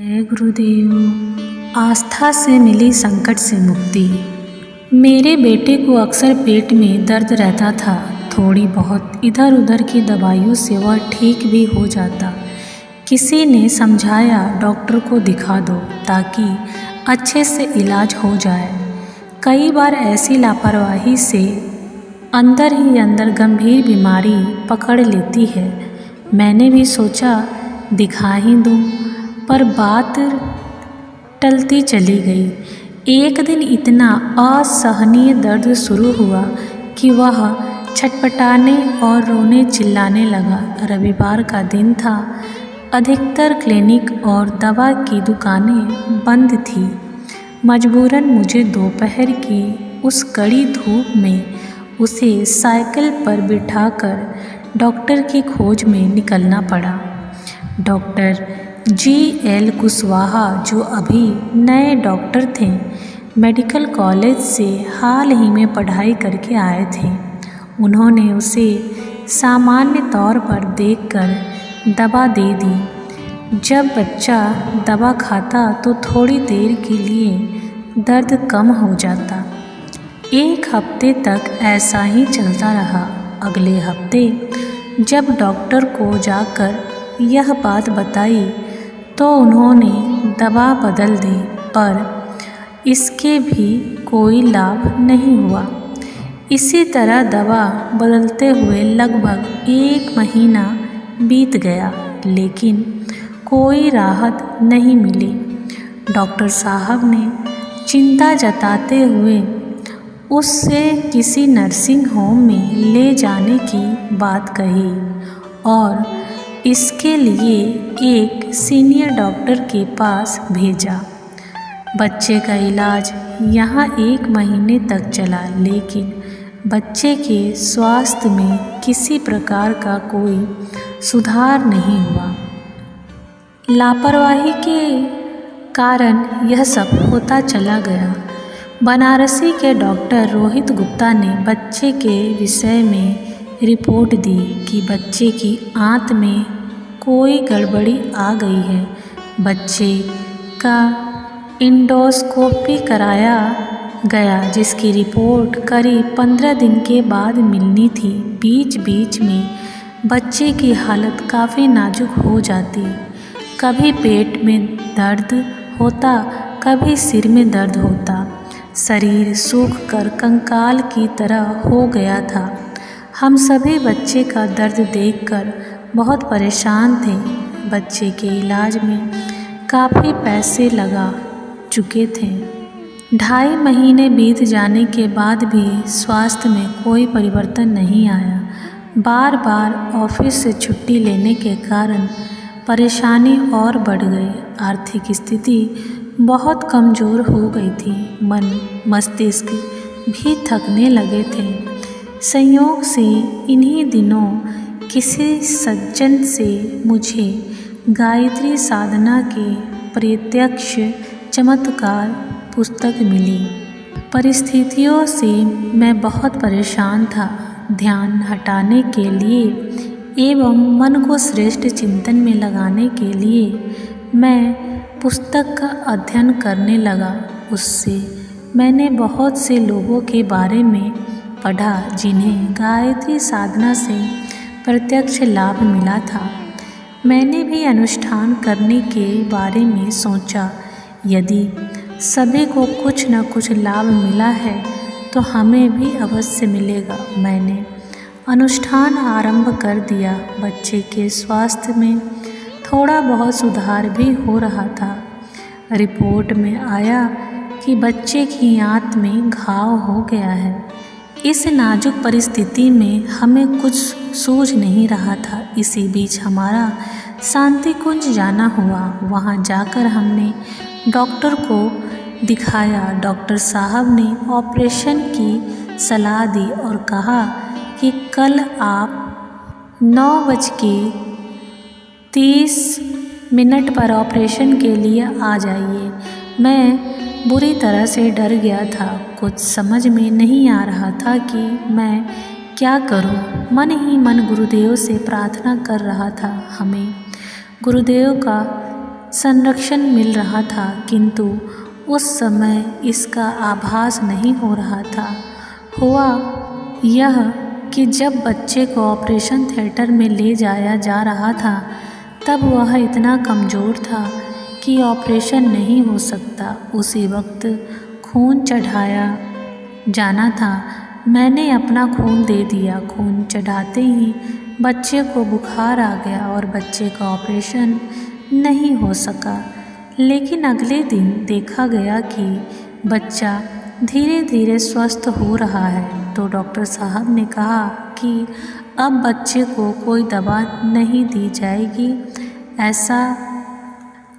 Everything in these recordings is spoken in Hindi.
जय गुरुदेव। आस्था से मिली संकट से मुक्ति। मेरे बेटे को अक्सर पेट में दर्द रहता था। थोड़ी बहुत इधर उधर की दवाइयों से वह ठीक भी हो जाता। किसी ने समझाया डॉक्टर को दिखा दो ताकि अच्छे से इलाज हो जाए। कई बार ऐसी लापरवाही से अंदर ही अंदर गंभीर बीमारी पकड़ लेती है। मैंने भी सोचा दिखा ही दूँ, पर बात टलती चली गई। एक दिन इतना असहनीय दर्द शुरू हुआ कि वह छटपटाने और रोने चिल्लाने लगा। रविवार का दिन था। अधिकतर क्लिनिक और दवा की दुकानें बंद थी। मजबूरन मुझे दोपहर की उस कड़ी धूप में उसे साइकिल पर बिठाकर डॉक्टर की खोज में निकलना पड़ा। Doctor G.L. कुशवाहा, जो अभी नए डॉक्टर थे, मेडिकल कॉलेज से हाल ही में पढ़ाई करके आए थे। उन्होंने उसे सामान्य तौर पर देखकर दवा दे दी। जब बच्चा दवा खाता तो थोड़ी देर के लिए दर्द कम हो जाता। एक हफ्ते तक ऐसा ही चलता रहा। अगले हफ्ते जब डॉक्टर को जाकर यह बात बताई तो उन्होंने दवा बदल दी, पर इसके भी कोई लाभ नहीं हुआ। इसी तरह दवा बदलते हुए लगभग 1 महीना बीत गया, लेकिन कोई राहत नहीं मिली। डॉक्टर साहब ने चिंता जताते हुए उससे किसी नर्सिंग होम में ले जाने की बात कही और इसके लिए एक सीनियर डॉक्टर के पास भेजा। बच्चे का इलाज यहाँ 1 महीने तक चला, लेकिन बच्चे के स्वास्थ्य में किसी प्रकार का कोई सुधार नहीं हुआ। लापरवाही के कारण यह सब होता चला गया। बनारसी के डॉक्टर रोहित गुप्ता ने बच्चे के विषय में रिपोर्ट दी कि बच्चे की आंत में कोई गड़बड़ी आ गई है। बच्चे का इंडोस्कोपी कराया गया, जिसकी रिपोर्ट करीब 15 दिन के बाद मिलनी थी। बीच बीच में बच्चे की हालत काफ़ी नाजुक हो जाती। कभी पेट में दर्द होता, कभी सिर में दर्द होता। शरीर सूख कर कंकाल की तरह हो गया था। हम सभी बच्चे का दर्द देखकर बहुत परेशान थे। बच्चे के इलाज में काफ़ी पैसे लगा चुके थे। 2.5 महीने बीत जाने के बाद भी स्वास्थ्य में कोई परिवर्तन नहीं आया। बार बार ऑफिस से छुट्टी लेने के कारण परेशानी और बढ़ गई। आर्थिक स्थिति बहुत कमज़ोर हो गई थी। मन मस्तिष्क भी थकने लगे थे। संयोग से इन्हीं दिनों किसी सज्जन से मुझे गायत्री साधना के प्रत्यक्ष चमत्कार पुस्तक मिली। परिस्थितियों से मैं बहुत परेशान था। ध्यान हटाने के लिए एवं मन को श्रेष्ठ चिंतन में लगाने के लिए मैं पुस्तक का अध्ययन करने लगा। उससे मैंने बहुत से लोगों के बारे में पढ़ा जिन्हें गायत्री साधना से प्रत्यक्ष लाभ मिला था। मैंने भी अनुष्ठान करने के बारे में सोचा। यदि सभी को कुछ न कुछ लाभ मिला है तो हमें भी अवश्य मिलेगा। मैंने अनुष्ठान आरंभ कर दिया। बच्चे के स्वास्थ्य में थोड़ा बहुत सुधार भी हो रहा था। रिपोर्ट में आया कि बच्चे की आंत में घाव हो गया है। इस नाजुक परिस्थिति में हमें कुछ सूझ नहीं रहा था। इसी बीच हमारा शांति कुंज जाना हुआ। वहाँ जाकर हमने डॉक्टर को दिखाया। डॉक्टर साहब ने ऑपरेशन की सलाह दी और कहा कि कल आप 9:30 पर ऑपरेशन के लिए आ जाइए। मैं बुरी तरह से डर गया था। कुछ समझ में नहीं आ रहा था कि मैं क्या करूं। मन ही मन गुरुदेव से प्रार्थना कर रहा था। हमें गुरुदेव का संरक्षण मिल रहा था, किंतु उस समय इसका आभास नहीं हो रहा था। हुआ यह कि जब बच्चे को ऑपरेशन थिएटर में ले जाया जा रहा था, तब वह इतना कमज़ोर था कि ऑपरेशन नहीं हो सकता। उसी वक्त खून चढ़ाया जाना था। मैंने अपना खून दे दिया। खून चढ़ाते ही बच्चे को बुखार आ गया और बच्चे का ऑपरेशन नहीं हो सका। लेकिन अगले दिन देखा गया कि बच्चा धीरे धीरे स्वस्थ हो रहा है। तो डॉक्टर साहब ने कहा कि अब बच्चे को कोई दवा नहीं दी जाएगी। ऐसा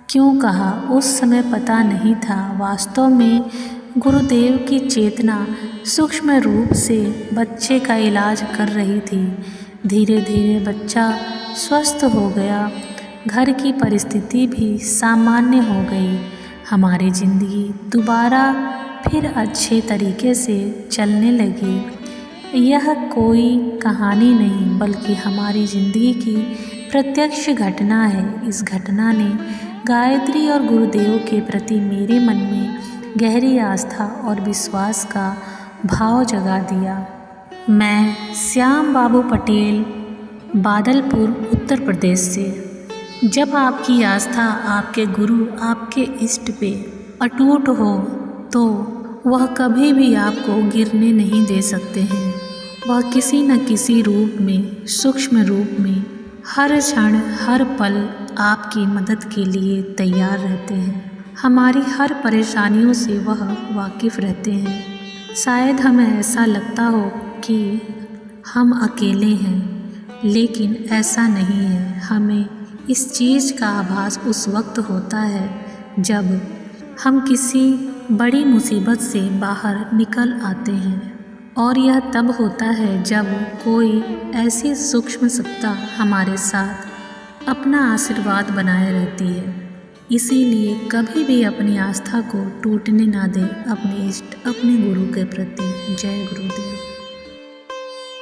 क्यों कहा, उस समय पता नहीं था। वास्तव में गुरुदेव की चेतना सूक्ष्म रूप से बच्चे का इलाज कर रही थी। धीरे धीरे बच्चा स्वस्थ हो गया। घर की परिस्थिति भी सामान्य हो गई। हमारी ज़िंदगी दोबारा फिर अच्छे तरीके से चलने लगी। यह कोई कहानी नहीं, बल्कि हमारी ज़िंदगी की प्रत्यक्ष घटना है। इस घटना ने गायत्री और गुरुदेव के प्रति मेरे मन में गहरी आस्था और विश्वास का भाव जगा दिया। मैं श्याम बाबू पटेल, बादलपुर, उत्तर प्रदेश से। जब आपकी आस्था आपके गुरु, आपके इष्ट पे अटूट हो तो वह कभी भी आपको गिरने नहीं दे सकते हैं। वह किसी न किसी रूप में, सूक्ष्म रूप में, हर क्षण हर पल आपकी मदद के लिए तैयार रहते हैं। हमारी हर परेशानियों से वह वाकिफ़ रहते हैं। शायद हमें ऐसा लगता हो कि हम अकेले हैं, लेकिन ऐसा नहीं है। हमें इस चीज़ का आभास उस वक्त होता है जब हम किसी बड़ी मुसीबत से बाहर निकल आते हैं, और यह तब होता है जब कोई ऐसी सूक्ष्म सत्ता हमारे साथ अपना आशीर्वाद बनाए रहती है। इसीलिए कभी भी अपनी आस्था को टूटने ना दें। अपने इष्ट, अपने गुरु के प्रति जय गुरुदेव।